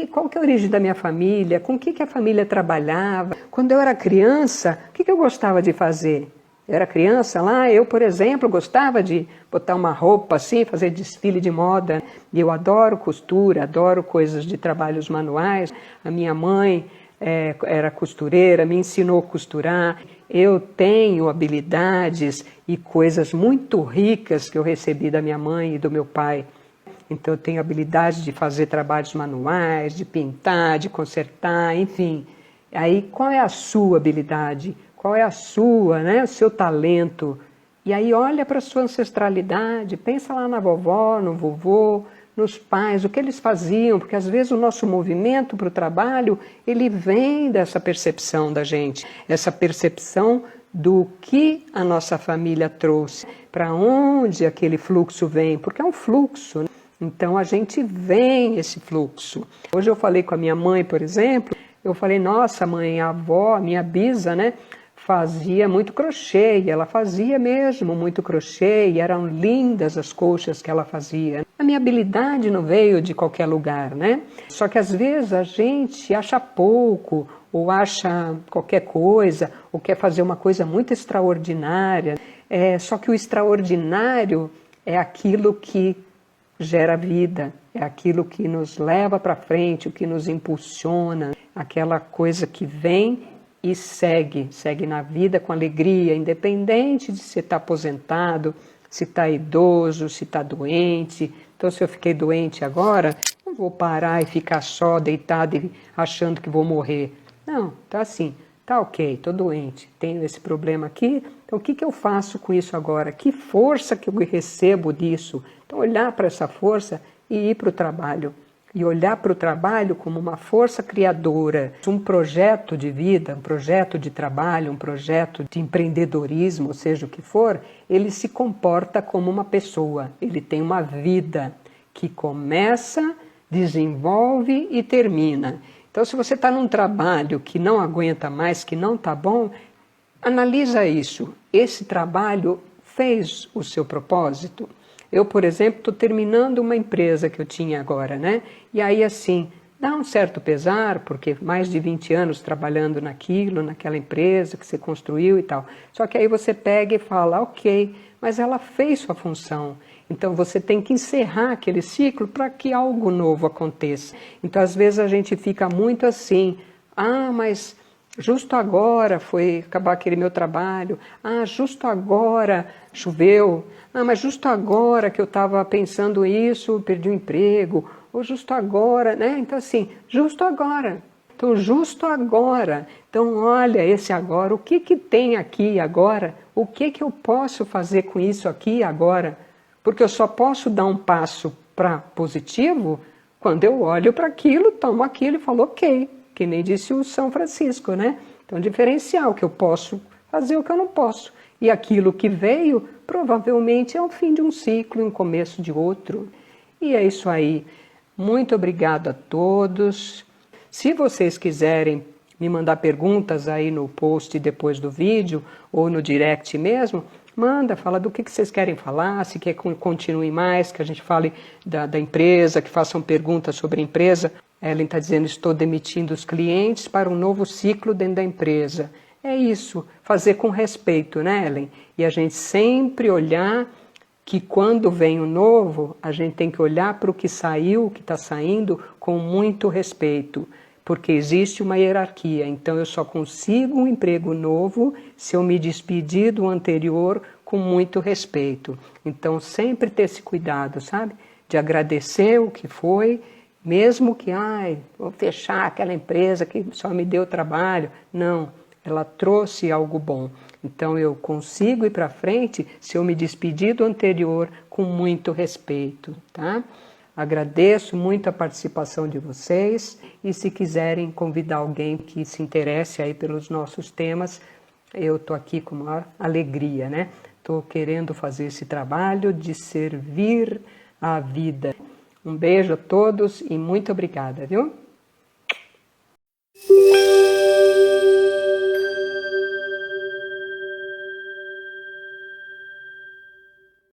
qual que é a origem da minha família, com o que a família trabalhava. Quando eu era criança, o que eu gostava de fazer? Eu era criança lá, eu, por exemplo, gostava de botar uma roupa assim, fazer desfile de moda. E eu adoro costura, adoro coisas de trabalhos manuais. A minha mãe era costureira, me ensinou a costurar. Eu tenho habilidades e coisas muito ricas que eu recebi da minha mãe e do meu pai. Então eu tenho habilidade de fazer trabalhos manuais, de pintar, de consertar, enfim. Aí qual é a sua habilidade? Qual é a sua, né, o seu talento? E aí olha para a sua ancestralidade, pensa lá na vovó, no vovô, nos pais, o que eles faziam, porque às vezes o nosso movimento para o trabalho, ele vem dessa percepção da gente, essa percepção do que a nossa família trouxe, para onde aquele fluxo vem, porque é um fluxo, né? Então a gente vem esse fluxo. Hoje eu falei com a minha mãe, por exemplo, eu falei, nossa mãe, a avó, a minha bisa, né, fazia muito crochê, e ela fazia mesmo muito crochê, e eram lindas as colchas que ela fazia. A minha habilidade não veio de qualquer lugar, né? Só que às vezes a gente acha pouco, ou acha qualquer coisa, ou quer fazer uma coisa muito extraordinária. Só que o extraordinário é aquilo que gera vida, é aquilo que nos leva para frente, o que nos impulsiona, aquela coisa que vem e segue na vida com alegria, independente de se está aposentado, se está idoso, se está doente. Então, se eu fiquei doente agora, não vou parar e ficar só deitado e achando que vou morrer. Não, tá assim, tá ok, tô doente, tenho esse problema aqui, então o que eu faço com isso agora? Que força que eu recebo disso? Então olhar para essa força e ir para o trabalho. E olhar para o trabalho como uma força criadora, um projeto de vida, um projeto de trabalho, um projeto de empreendedorismo, seja o que for, ele se comporta como uma pessoa, ele tem uma vida que começa, desenvolve e termina. Então, se você está num trabalho que não aguenta mais, que não está bom, analisa isso. Esse trabalho fez o seu propósito? Eu, por exemplo, estou terminando uma empresa que eu tinha agora, né? E aí, assim, dá um certo pesar, porque mais de 20 anos trabalhando naquilo, naquela empresa que você construiu e tal. Só que aí você pega e fala, ok, mas ela fez sua função. Então você tem que encerrar aquele ciclo para que algo novo aconteça. Então às vezes a gente fica muito assim, mas justo agora foi acabar aquele meu trabalho, justo agora choveu, mas justo agora que eu estava pensando isso, perdi o emprego, ou justo agora, né? Então assim, justo agora. Então, justo agora. Então, olha esse agora, o que tem aqui agora? O que eu posso fazer com isso aqui agora? Porque eu só posso dar um passo para positivo quando eu olho para aquilo, tomo aquilo e falo ok, que nem disse o São Francisco, né? Então, diferenciar o que eu posso fazer, o que eu não posso. E aquilo que veio, provavelmente é o fim de um ciclo e um começo de outro. E é isso aí. Muito obrigado a todos. Se vocês quiserem me mandar perguntas aí no post depois do vídeo, ou no direct mesmo, manda, fala do que vocês querem falar, se quer que continue mais, que a gente fale da empresa, que façam perguntas sobre a empresa. Ellen está dizendo, estou demitindo os clientes para um novo ciclo dentro da empresa. É isso, fazer com respeito, né, Ellen? E a gente sempre olhar que quando vem o novo, a gente tem que olhar para o que saiu, o que está saindo, com muito respeito. Porque existe uma hierarquia, então eu só consigo um emprego novo se eu me despedir do anterior com muito respeito. Então sempre ter esse cuidado, sabe? De agradecer o que foi, mesmo que, vou fechar aquela empresa que só me deu trabalho. Não, ela trouxe algo bom. Então eu consigo ir para frente se eu me despedir do anterior com muito respeito, tá? Agradeço muito a participação de vocês e se quiserem convidar alguém que se interesse aí pelos nossos temas, eu estou aqui com maior alegria, né? Estou querendo fazer esse trabalho de servir a vida. Um beijo a todos e muito obrigada, viu?